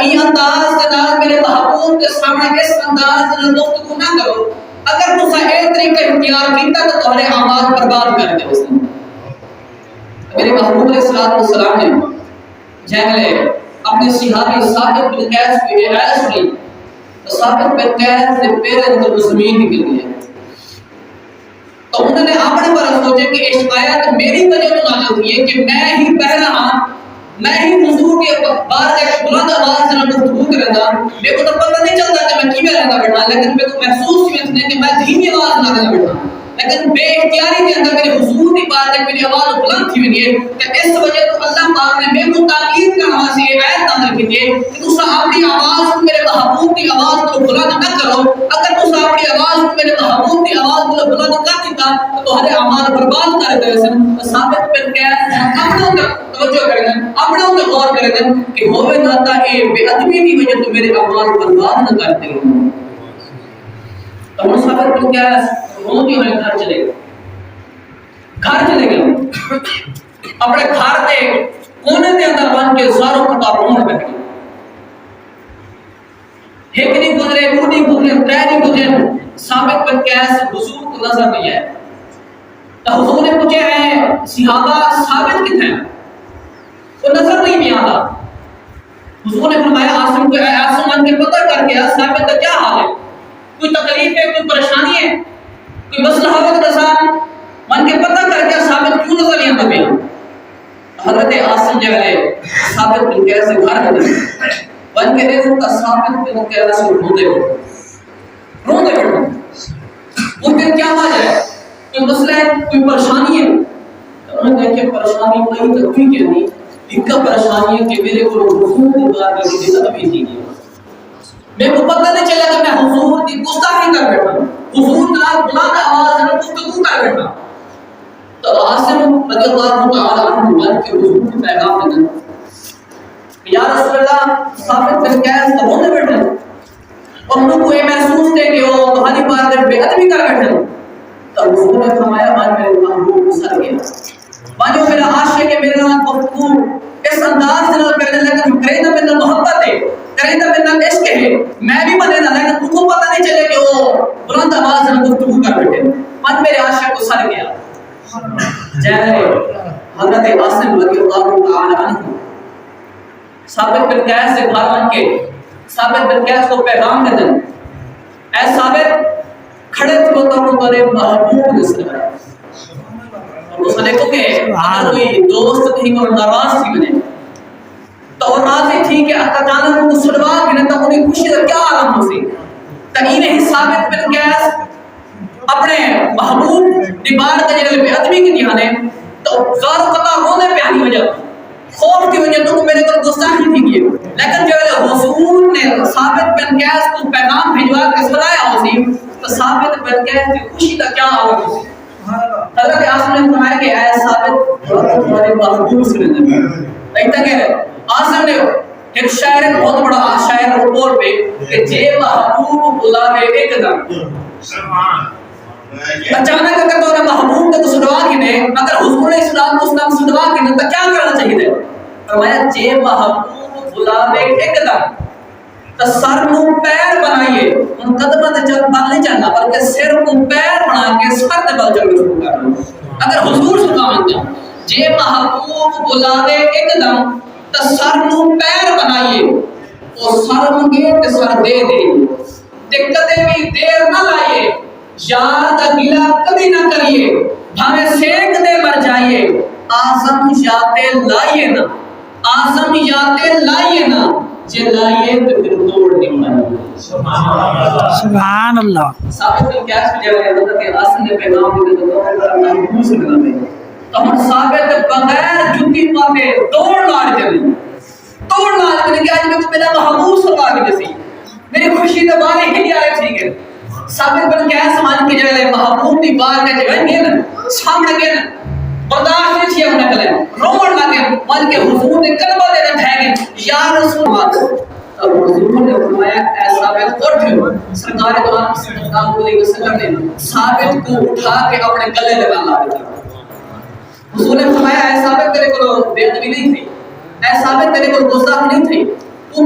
یہ انداز کے نال میرے محبوب کے سامنے اس انداز کے گفتگو نہ کرو. اگر تسا اے طریقہ اختیار کیتا تو تمہارے اعمال برباد کر دے. میرے محبوب علیہ الصلوۃ والسلام نے جہلے اپنے صحابی ثابت بن قیس کی آیت سنی تو ثابت بن قیس نے پہلے تو زمین نکل گئی. تو انہوں نے اپنے پر سوچا کہ اس آیت میری وجہ سے نازل ہوئی ہے کہ میں ہی پہلا ہاں، میں ہی حضور کے بارے ایک بلند آواز سے گفتگو کرتا. میرے کو تو پتہ نہیں چلتا کہ میں کیوں رہنا بیٹھا، لیکن میرے کو محسوس ہوا کہ میں دھیمی آواز نہ رہنا بیٹھا، لیکن بے اختیاری کے اندر میرے حضور کی بات ہے، میری آواز بلند تھی ہوئی ہے. کہ اس وجہ تو اللہ پاک نے میرے کو تاکید کرنا سے یہ آیت نازل کی ہے کہ تسا اپنی آواز کو میرے محبوب کی آواز کو بلند نہ کرو. اگر تسا اپنی آواز کو میرے محبوب کی آواز کو بلند کر دیتا تو تمہارے اعمال برباد کر دے. ثابت بن قیس اپنوں پر توجہ کریں، اپنوں پر غور کریں کہ ہوے نہ تا اے بے ادبی کی وجہ تو میرے اعمال برباد نہ کر دے. تو ثابت بن قیس روندے ہوئے گھر چلے گئے. گھر چلے گئے اپنے گھر کے کونے کے اندر بن کے ساروں کا رون بیٹھ گئے. ایک نہیں گزرے، دو نہیں گزرے، ترے نہیں گزرے، ثابت بن قیس حضور کو نظر نہیں آیا. تو حضور نے پوچھا ہے صحابہ ثابت کتنے ہیں؟ وہ نظر نہیں آتا. حضور نے فرمایا عاصم کو عاصم ان کے پتہ کر کے ثابت کا کیا حال ہے، کوئی تکلیف ہے، کوئی پریشانی ہے، کوئی مسئلہ ہے تو ساتھ من کے پتہ کر کے ثابت کیوں نظر نہیں آتا پیا. حضرت عاصم جو ہے ثابت بن قیس سے گھر میں بن کے دیکھو تو ثابت بن قیس روندے وہ پھر کیا وجہ ہے، کوئی مسئلہ ہے، کوئی پریشانی ہے. انہوں نے دیکھے پریشانی نہیں تو کوئی کیا نہیں، ایک پریشانی ہے کہ میرے کو حضور کی بات میں مجھے ادبی تھی نہیں، میرے کو پتہ نہیں چلا کہ میں حضور کی گستاخی کر بیٹھا، حضور کے بلند آواز میں گفتگو کر بیٹھا. تو عاصم رضی اللہ تعالی عنہ بن کے حضور کی پیغام دے یا رسول اللہ ثابت بن قیس تو ہونے بیٹھے اور انہوں کو یہ محسوس تھے کہ وہ تمہاری بات میں بے ادبی کر بیٹھے. تو حضور نے فرمایا مان میرے محبوب گزر گیا، مانو میرا عاشق ہے، میرے نام گفتگو اس انداز سے نہ کرنے لگا کرے نہ میرا محبت ہے، کرے نہ میرا عشق ہے، میں بھی بنے نہ لیکن تم کو پتہ نہیں چلے کہ وہ بلند آواز میں گفتگو کر بیٹھے. مان میرے عاشق گزر گیا. جہرے حضرت عاصم رضی اللہ تعالی عنہ ثابت بن قیس سے گھر بن کے ثابت بن قیس کو پیغام دے دیں اے ثابت کھڑے تو تمہارے محبوب نے سنایا. اور اس نے کہا کہ اگر کوئی دوست کہیں کو ناراض تھی بنے تو وہ راضی تھی کہ اچانک ان کو سنوا کے نہ تو انہیں خوشی کا کیا عالم ہو سی. تقین ہی ثابت بن قیس اپنے محبوب دیوار کے جگہ بے ادبی کی دھیانے تو زار قطع رونے پہ آنی وجہ خوف کی وجہ تو میرے کو گستاخی تھی کی. لیکن جو حضور نے ثابت بن قیس کو پیغام بھیجوا کے سنایا ہو سی تو ثابت بن قیس کی خوشی کا کیا عالم ہو سی. حضرت عاصم نے فرمایا کہ اے ثابت تمہارے محبوب سے ملنے ایسا کہہ رہے عاصم نے ایک شاعر بہت بڑا شاعر اور پہ کہ جے محبوب بلاوے ایک دم اچانک اگر تو محبوب کو سنوا کے نے اگر حضور علیہ السلام کو سنوا کے نے تو کیا کرنا چاہیے تھا. فرمایا جے محبوب بلاوے ایک دم تو سر کو پیر بنائیے، ان قدموں سے چل بل نہیں چلنا بلکہ سر کو پیر بنا کے سر کے بل چلنا شروع کرنا. اگر حضور سنوا مانتا جے محبوب بلاوے ایک دم تو سر کو پیر بنائیے اور سر منگے تو سر دے دے دقتیں بھی دیر نہ لائیے، یار کا گلہ کبھی نہ کریے، بھاوے سینک دے مر جائیے، آزم یاتے لائیے نا، آزم یاتے لائیے نا، جے لائیے تو پھر توڑ نہیں مانیے. سبحان اللہ. ثابت بن قیس کی جگہ حضرت عاصم نے پیغام دے تو محبوب سے ملا دے تو ہم ثابت بغیر جوتی پاتے توڑ لاڑ چلے توڑ لاڑ چلے کہ آج میں تو میرا محبوب سنوا کے جیسی میری خوشی تو بارے ہی نہیں آئے ٹھیک ہے. ثابت بن قیس مان کی جگہ محبوب دی بار کا جگہ گئے نا سامنے گئے نا برداشت نہیں تھی انہیں کلے روڑ لگے مان کے حضور نے کلمہ دے رہے پھیگے یا رسول اللہ. اب حضور نے فرمایا اے ثابت اٹھ. سرکار دو عالم صلی اللہ علیہ وسلم نے ثابت کو اٹھا کے اپنے گلے لگا لا دیا. حضور نے فرمایا اے ثابت تیرے کو بے ادبی نہیں تھی، اے ثابت تیرے کو گستاخی نہیں تھی، تو